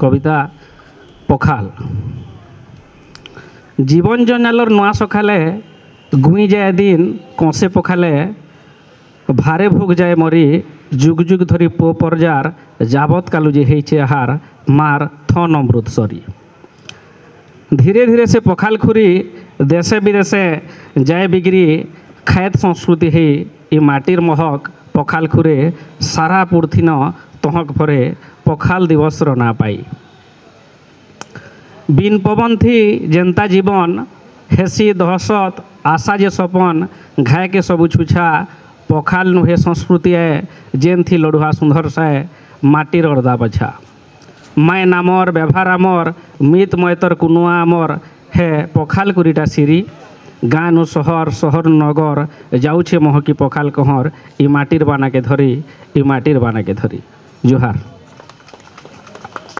कविता पखाल जीवन जंजालर नुआ सखाले गुई जाए दिन कसे पखाले भारे भोग जाए मरी जुग जुग धरी पो परजार जाबत कालू जे हेचे आहार मार थन अमृत सरी। धीरे धीरे से पखाल खुरी देशे विदेशे जाए बिगरी खायत संस्कृति ही इ माटिर महक पखाल खुरे सारा पुरथिन तहक भरे पखाल दिवस ना पाई। बिन पवन थी जनता जीवन हेसी दहशत आशा जे सपन घाय के सबु छुछा पखाल नुहे संस्कृति जेन थी लड़ुआ सुंदर से माटिर अर्दा बछा। माय नामर व्यवहार आमर मित मयतर कुनुआ आमर हे पखाल कुरीटा सिरी गाँ नु सहर सहर नगर जाऊे महकी पखाल कहर इ माटिर बाना के धरी इ माटिर बाना के धरी। जोहार।